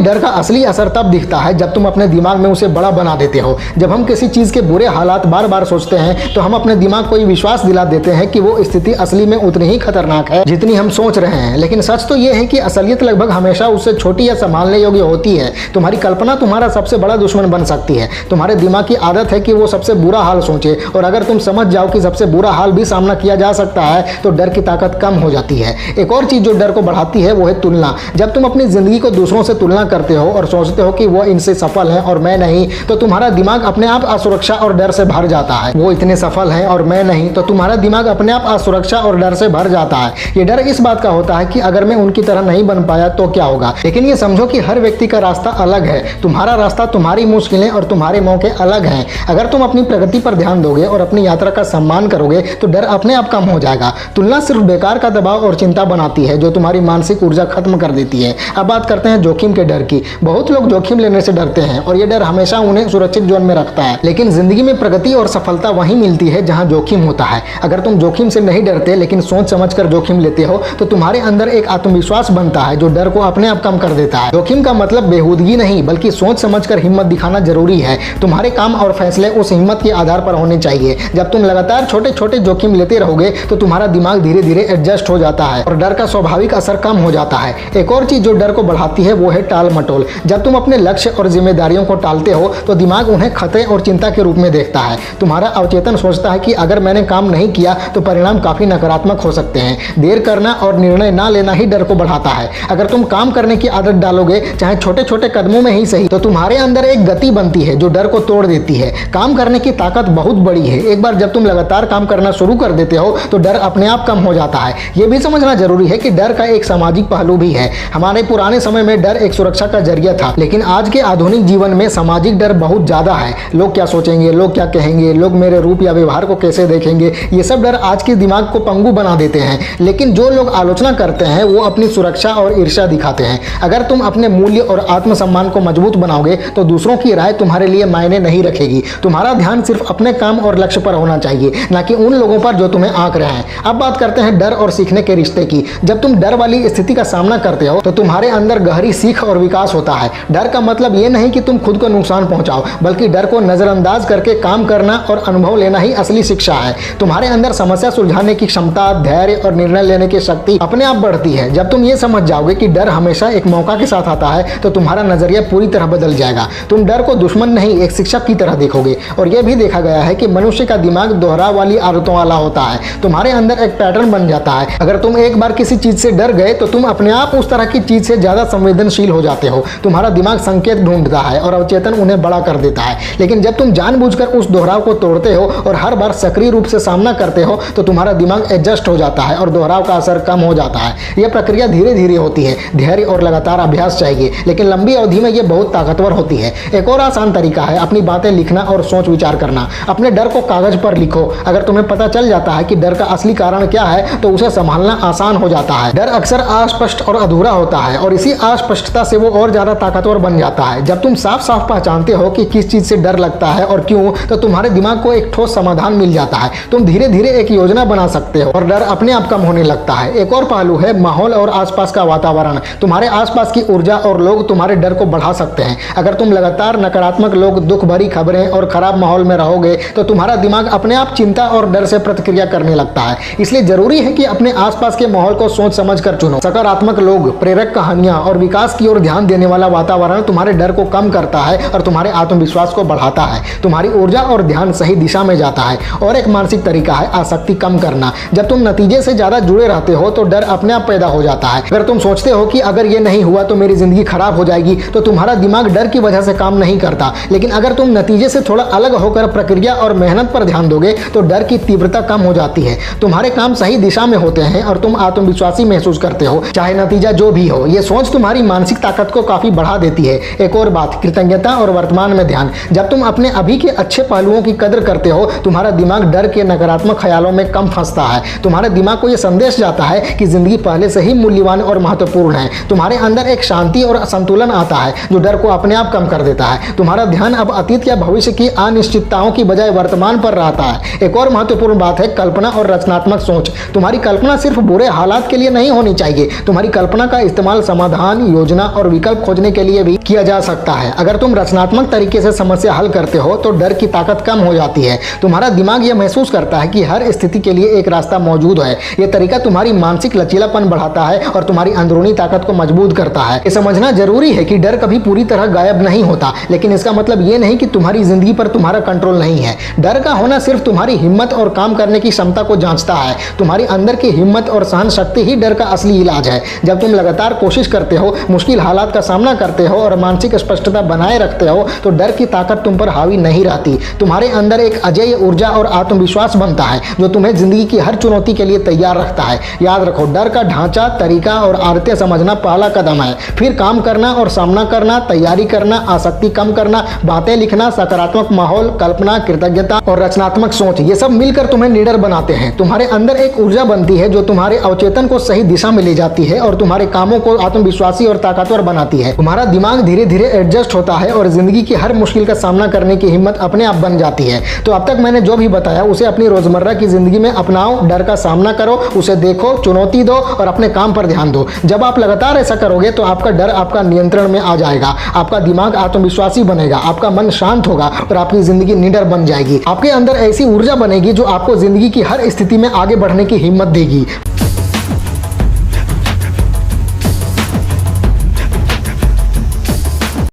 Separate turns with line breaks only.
डर का असली असर तब दिखता है जब तुम अपने दिमाग में उसे बड़ा बना देते हो। जब हम किसी चीज के बुरे हालात बार बार सोचते हैं तो हम अपने दिमाग को ये विश्वास दिला देते हैं कि वो स्थिति असली में उतनी ही खतरनाक है जितनी हम सोच रहे हैं। लेकिन सच तो ये है कि असलियत लगभग हमेशा उससे छोटी या संभालने योग्य होती है। तुम्हारी कल्पना तुम्हारा सबसे बड़ा दुश्मन बन सकती है। तुम्हारे दिमाग की आदत है कि वो सबसे बुरा हाल सोचे, और अगर तुम समझ जाओ कि सबसे बुरा हाल भी सामना किया जा सकता है तो डर की ताकत कम हो जाती है। एक और चीज जो डर को बढ़ाती है वो है तुलना। जब तुम अपनी जिंदगी को दूसरों से तुलना करते हो और सोचते हो कि वो इनसे सफल है और मैं नहीं, तो तुम्हारा दिमाग अपने आप असुरक्षा और डर से भर जाता है। वो इतने सफल हैं और मैं नहीं, तो तुम्हारा दिमाग अपने आप असुरक्षा और डर से भर जाता है। ये डर इस बात का होता है कि अगर मैं उनकी तरह नहीं बन पाया तो क्या होगा। लेकिन ये समझो कि हर व्यक्ति का रास्ता अलग है। तुम्हारा रास्ता, तुम्हारी मुश्किलें और तुम्हारे मौके अलग हैं। अगर तुम अपनी प्रगति पर ध्यान दोगे और अपनी यात्रा का सम्मान करोगे तो डर अपने आप कम हो जाएगा। तुलना सिर्फ बेकार का दबाव और चिंता बनाती है जो तुम्हारी मानसिक ऊर्जा खत्म कर देती है। अब बात करते हैं जोखिम के डर की। बहुत लोग जोखिम लेने से डरते हैं और ये डर हमेशा उन्हें सुरक्षित जोन में रखता है। लेकिन जिंदगी में प्रगति और सफलता वहीं मिलती है जहां जोखिम होता है। अगर तुम जोखिम से नहीं डरते लेकिन सोच समझकर जोखिम लेते हो तो तुम्हारे अंदर एक आत्मविश्वास बनता है जो डर को अपने आप कम कर देता है। जोखिम का मतलब बेहूदगी नहीं बल्कि सोच समझकर हिम्मत दिखाना जरूरी है। तुम्हारे काम और फैसले उस हिम्मत के आधार पर होने चाहिए। जब तुम लगातार छोटे छोटे जोखिम लेते रहोगे तो तुम्हारा दिमाग धीरे धीरे एडजस्ट हो जाता है और डर का स्वाभाविक असर कम हो जाता है। एक और चीज जो डर को बढ़ाती है वो है टाल मटोल। जब तुम अपने लक्ष्य और जिम्मेदारियों को टालते हो तो दिमाग उन्हें खतरे और चिंता के रूप में देखता है। तुम्हारा अवचेतन सोचता है कि अगर मैंने काम नहीं किया तो परिणाम काफी नकारात्मक हो सकते हैं। देर करना और निर्णय ना लेना ही डर को बढ़ाता है। अगर तुम काम करने की आदत डालोगे, चाहे छोटे छोटे कदमों में ही सही, तो तुम्हारे अंदर एक गति बनती है जो डर को तोड़ देती है। काम करने की ताकत बहुत बड़ी है। एक बार जब तुम लगातार काम करना शुरू कर देते हो तो डर अपने आप कम हो जाता है। यह भी समझना जरूरी है कि डर का एक सामाजिक पहलू भी है। हमारे पुराने समय में डर एक सुरक्षा का जरिया था, लेकिन आज के आधुनिक जीवन में सामाजिक डर बहुत ज्यादा है। लोग क्या सोचेंगे, लोग क्या कहेंगे, लोग मेरे रूप या व्यवहार को कैसे देखेंगे, ये सब डर आज के दिमाग को पंगु बना देते हैं। लेकिन जो लोग आलोचना करते हैं वो अपनी सुरक्षा और ईर्ष्या दिखाते हैं। अगर तुम अपने मूल्य और आत्मसम्मान को मजबूत बनाओगे तो दूसरों की राय तुम्हारे लिए मायने नहीं रखेगी। तुम्हारा ध्यान सिर्फ अपने काम और लक्ष्य पर होना चाहिए, न कि उन लोगों पर जो तुम्हें आंक रहे हैं। अब बात करते हैं डर और सीखने के रिश्ते की। जब तुम डर वाली स्थिति का सामना करते हो तो तुम्हारे अंदर गहरी सीख और विकास होता है। डर का मतलब ये नहीं कि तुम खुद को नुकसान पहुंचाओ, बल्कि डर को नजरअंदाज करके काम करना और अनुभव लेना ही असली शिक्षा है। तुम्हारे अंदर समस्या सुलझाने की क्षमता, धैर्य और निर्णय लेने की शक्ति अपने आप बढ़ती है। जब तुम ये समझ जाओगे कि डर हमेशा एक मौका के साथ आता है तो तुम्हारा नजरिया पूरी तरह बदल जाएगा। तुम डर को दुश्मन नहीं, एक शिक्षक की तरह देखोगे। और यह भी देखा गया है कि मनुष्य का दिमाग दोहराव वाली आदतों वाला होता है। तुम्हारे अंदर एक पैटर्न बन जाता है। अगर तुम एक बार किसी चीज से डर गए तो तुम अपने आप उस तरह की चीज से ज्यादा संवेदनशील हो जाते हो। तुम्हारा दिमाग संकेत ढूंढता है और अवचेतन उन्हें बड़ा कर देता है। लेकिन जब तुम जानबूझकर उस दोहराव को तोड़ते हो और हर बार सक्रिय रूप से सामना करते हो तो तुम्हारा दिमाग एडजस्ट हो जाता है और दोहराव का असर कम हो जाता है। यह प्रक्रिया धीरे धीरे होती है। धैर्य और लगातार अभ्यास चाहिए, लेकिन लंबी अवधि में यह बहुत ताकतवर होती है। एक और आसान तरीका है अपनी बातें लिखना और सोच विचार करना। अपने डर को कागज पर लिखो। अगर तुम्हें पता चल जाता है कि डर का असली कारण क्या है तो उसे संभालना आसान हो जाता है। डर अक्सर अस्पष्ट और अधूरा होता है और इसी अस्पष्टता से वो और ज्यादा ताकतवर बन जाता है। जब तुम साफ साफ पहचानते हो कि किस चीज से डर लगता है और क्यों, तो तुम्हारे दिमाग को एक ठोस समाधान मिल जाता है। तुम धीरे धीरे एक योजना बना सकते हो और डर अपने आप कम होने लगता है। एक और पहलू है माहौल और आसपास का वातावरण। तुम्हारे आसपास की ऊर्जा और लोग तुम्हारे डर को बढ़ा सकते हैं। अगर तुम लगातार नकारात्मक लोग, दुख भरी खबरें और खराब माहौल में रहोगे तो तुम्हारा दिमाग अपने आप चिंता और डर से प्रतिक्रिया करने लगता है। इसलिए जरूरी है कि अपने आसपास के माहौल को सोच समझकर चुनो। सकारात्मक लोग, प्रेरक कहानियां और विकास की ओर ध्यान देने वाला वातावरण तुम्हारे डर को कम करता है और तुम्हारे आत्मविश्वास को बढ़ाता है। तुम्हारी ऊर्जा और ध्यान सही दिशा में जाता है। और एक मानसिक तरीका है आसक्ति कम करना। जब तुम नतीजे से ज्यादा जुड़े रहते हो तो डर अपने आप पैदा हो जाता है। अगर तुम सोचते हो कि अगर ये नहीं हुआ तो मेरी जिंदगी खराब हो जाएगी तो तुम्हारा दिमाग डर की वजह से काम नहीं करता। लेकिन अगर तुम नतीजे से थोड़ा अलग होकर प्रक्रिया और मेहनत पर ध्यान दोगे तो डर की तीव्रता कम हो जाती है। तुम्हारे काम सही दिशा में होते हैं और तुम आत्मविश्वासी महसूस करते हो, चाहे नतीजा जो भी हो। यह सोच तुम्हारी मानसिक ताकत को काफी बढ़ा देती है। एक और बात, कृतज्ञता और वर्तमान में ध्यान। जब तुम अपने अभी के अच्छे पहलुओं की कदर करते हो तुम्हारा दिमाग डर के नकारात्मक ख्यालों में कम फंसता है। तुम्हारे दिमाग को यह संदेश जाता है कि जिंदगी पहले से ही मूल्यवान और महत्वपूर्ण है। तुम्हारे अंदर एक शांति और संतुलन आता है जो डर को अपने आप कम कर देता है। तुम्हारा ध्यान अब अतीत या भविष्य की अनिश्चितताओं की बजाय वर्तमान पर रहता है। एक और महत्वपूर्ण बात है कल्पना और रचनात्मक सोच। तुम्हारी कल्पना सिर्फ बुरे हालात के लिए नहीं होनी चाहिए। तुम्हारी कल्पना का इस्तेमाल समाधान, योजना और विकल्प खोजने के लिए भी किया जा सकता है। अगर तुम रचनात्मक तरीके से समस्या हल करते हो तो डर की ताकत कम हो जाती है। तुम्हारा दिमाग यह महसूस करता है कि हर स्थिति के लिए एक रास्ता मौजूद है। यह तरीका तुम्हारी मानसिक लचीलापन बढ़ाता है और तुम्हारी अंदरूनी ताकत को मजबूत करता है। ये समझना जरूरी है कि डर कभी पूरी तरह गायब नहीं होता, लेकिन इसका मतलब ये नहीं कि तुम्हारी जिंदगी पर तुम्हारा कंट्रोल नहीं है। डर का होना सिर्फ तुम्हारी हिम्मत और काम करने की क्षमता को जांचता है। तुम्हारी अंदर की हिम्मत और सहन शक्ति ही डर का असली इलाज है। जब तुम लगातार कोशिश करते हो, मुश्किल हालात का सामना करते हो और मानसिक स्पष्टता बनाए रखते हो तो डर की ताकत तुम पर हावी नहीं रहती। तुम्हारे अंदर एक अजेय ऊर्जा और आत्मविश्वास बनता है जो तुम्हें जिंदगी की हर चुनौती के लिए तैयार रखता है। याद रखो, डर का ढांचा, तरीका और आदतें समझना पहला कदम है। फिर काम करना और सामना करना, तैयारी करना, आसक्ति कम करना, बातें लिखना, सकारात्मक माहौल, कल्पना, कृतज्ञता और रचनात्मक सोच, ये सब मिलकर तुम्हें निडर बनाते हैं। तुम्हारे अंदर एक ऊर्जा बनती है जो तुम्हारे अवचेतन को सही दिशा में ले जाती है और तुम्हारे कामों को आत्मविश्वासी और ताकतवर बनाती है। तुम्हारा दिमाग धीरे धीरे एडजस्ट होता है और जिंदगी की हर मुश्किल का सामना करने की हिम्मत अपने आप बन जाती है। तो अब तक मैंने जो भी बताया उसे अपनी रोजमर्रा की जिंदगी में अपनाओ। डर का सामना करो, उसे देखो, चुनौती दो और अपने काम पर ध्यान दो। जब आप लगातार ऐसा करोगे तो आपका डर आपका नियंत्रण में आ जाएगा, आपका दिमाग आत्मविश्वासी बनेगा, आपका मन शांत होगा और आपकी जिंदगी निडर बन जाएगी। आपके अंदर ऐसी ऊर्जा बनेगी जो आपको जिंदगी की हर स्थिति में आगे बढ़ने की हिम्मत देगी।